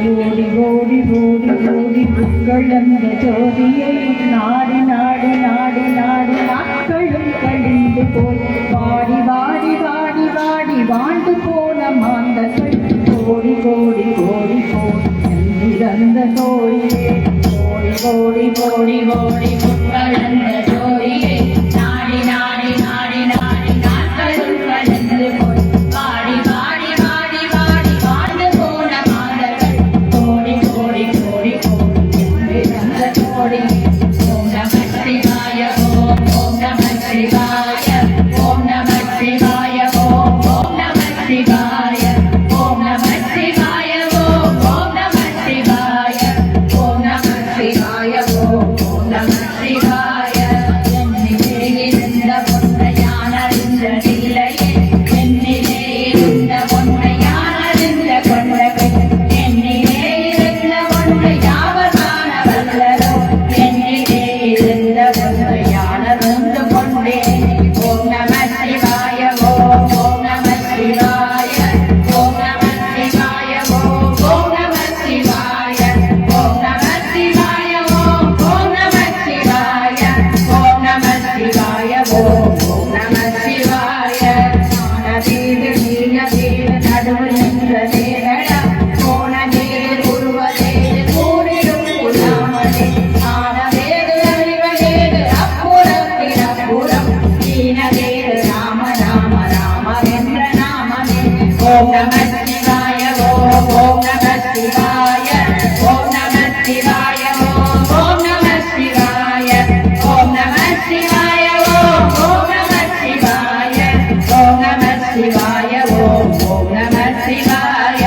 ஓடி ஓடி ஓடி ஓடி புக்கள் அந்த ஜோதியை நாடி நாடி நாடி நாடி நாட்களும் கழிந்து போய் வாடி வாடி வாடி வாடி வாழ்ந்து போன மாந்தர்கள் கோடி கோடி கோடி கோடி அந்த தோழியே ஓடி ஓடி ஓடி ஓடி புக்கள் அந்த ஜோதியை நாடி நாடி நாடி நாடி நாட்களும் கழிந்து போய் வாடி வாடி வாடி வாடி வாழ்ந்து போன மாந்தர்கள் கோடி கோடி கோடி கோடி அந்த தோழியே ஓம் நம சிவாய ஓம் ஓம் நம சிவாய ஓம் நம சிவாய ஓம் ஓம் நம சிவாய ஓம் நம சிவாய ஓம் ஓம் நம சிவாய ஓம் நம சிவாய ஓம் ஓம் நம சிவாய என்னிலே இருந்த பொன்னை யான் அறிந்ததில்லையே என்னிலே இருந்த பொன்னை யான் அறிந்த கொண்டவை என்னிலே இருந்த பொன்னை யாவர் காண வல்லரோ என்னிலே இருந்த பொன்னை யான் அறிந்து கொண்டேன் ஓம் நம சிவாய ஓம் ஓம் நம சிவாய ஓம் நம சிவாய ஓம் ஓம் நம சிவாய ஓம் நம சிவாய ஓம் ஓம் நம சிவாய ஓம் நம சிவாய ஓம் ஓம் நம சிவாய ஞானதேது நீலதேது நடுவில் நின்ற தேவடா கோணதேது உருவதேது கூடிடும் குலாமதே ஞானதேது அறிவதேது அப்புறத்தில் அப்புறம் தீனதேது ராம ராம ராம என்ற நாமமே ஓம் நம சிவாய ஓம் ஓம் நம சிவாய ஓம் நம சிவாய ஓம் ஓம் நம சிவாய ஓம் நம சிவாய ஓம் ஓம் நம சிவாய ஓம் நம சிவாய ஓம் ஓம் நம சிவாய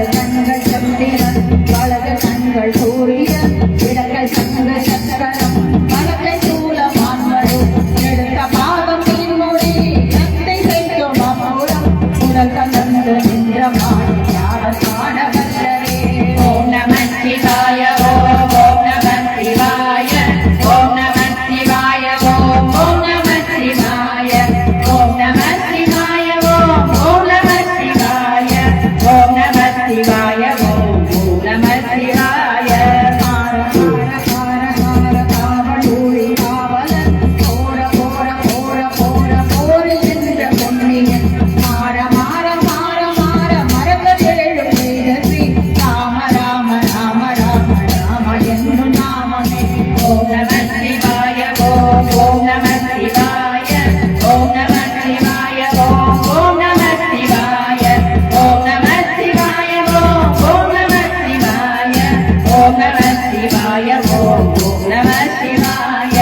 கண்கள் சந்திரன் வலது கண்கள் சூரியன் இடங்கள் சங்க சக்கரம் வலக்கை சூலமான்மரு எடுத்த பாதம் பின்மொழி கத்தை வைக்கும் அப்புறம் உடல் கலந்து நின்ற மாடி யாவர் காண வல்லரே ஓம் நம சிவாய ஓம் ஓம் நம சிவாய ஓம் நம சிவாய ஓம் ஓம் நம சிவாய ஓம் நம சிவாய ஓம் ஓம் நம சிவாய ஓம் நம சிவாய ஓம் ஓம் நம சிவாய காவலூரி காவலன் போர போர போர போர போரில் நின்ற பொன்னியன் மாற மாற மாற மாற மரபதேழும் வேதசி ராம ராம ராம ராம ராம என்னும் நாமமே ஓம் நம சிவாய ஓம் ஓம் நம சிவாய ஓம் நம சிவாய ஓம் ஓம் நம சிவாய ஓம் நம சிவாய ஓம் ஓம் நம சிவாய ஓம் நம சிவாய ஓம் ஓம் நம சிவாய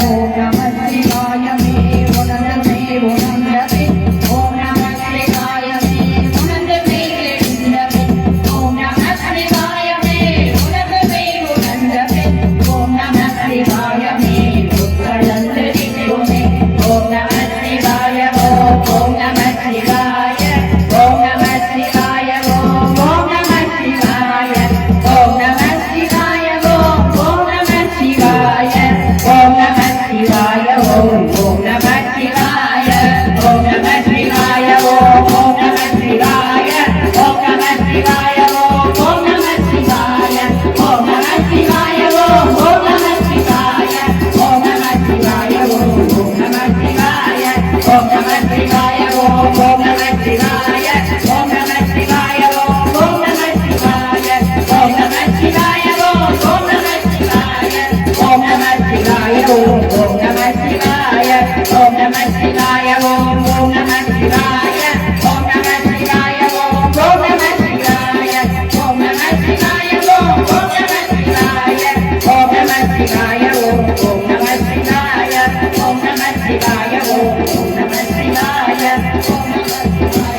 ஓம் நம சிவாய மே உணர்ந்தமே உணர்ந்தமே ஓம் நம சிவாய மே உணர்ந்தமே எழுந்தமே ஓம் நம சிவாய மே உணர்ந்தமே உணர்ந்தமே ஓம் நம சிவாய மே உட்கலந்து நிற்குமே ஓம் நம சிவாய ஓம் ஓம் நம சிவாய ஓம் நம சிவாய ஓம் ஓம் நம சிவாய ஓம் நம சிவாய ஓம் ஓம் நம சிவாய ஓம் நம சிவாய ஓம் ஓம் நம சிவாய ஓம் நம சிவாய ஓம் ஓம் நம சிவாய ஓம் நம சிவாய ஓம் ஓம் நம சிவாய ஓம் நம சிவாய ஓம் ஓம் நம சிவாய ஓம் நம சிவாய ஓம் ஓம் நம சிவாய ஓம் நம சிவாய ஓம் ஓம் நம சிவாய ஓம் நம சிவாய ஓம் ஓம் நம சிவாய ஓம் நம சிவாய ஓம் ஓம் நம சிவாய ஓம் நம சிவாய ஓம் ஓம் நம சிவாய ஓம் நம சிவாய ஓம் ஓம் நம சிவாய ஓம் நம சிவாய ஓம் ஓம் நம சிவாய ஓம் நம சிவாய ஓம் ஓம் நம சிவாய ஓம் நம சிவாய ஓம் ஓம் நம சிவாய ஓம் நம சிவாய ஓம் ஓம் நம சிவாய ஓம் நம சிவாய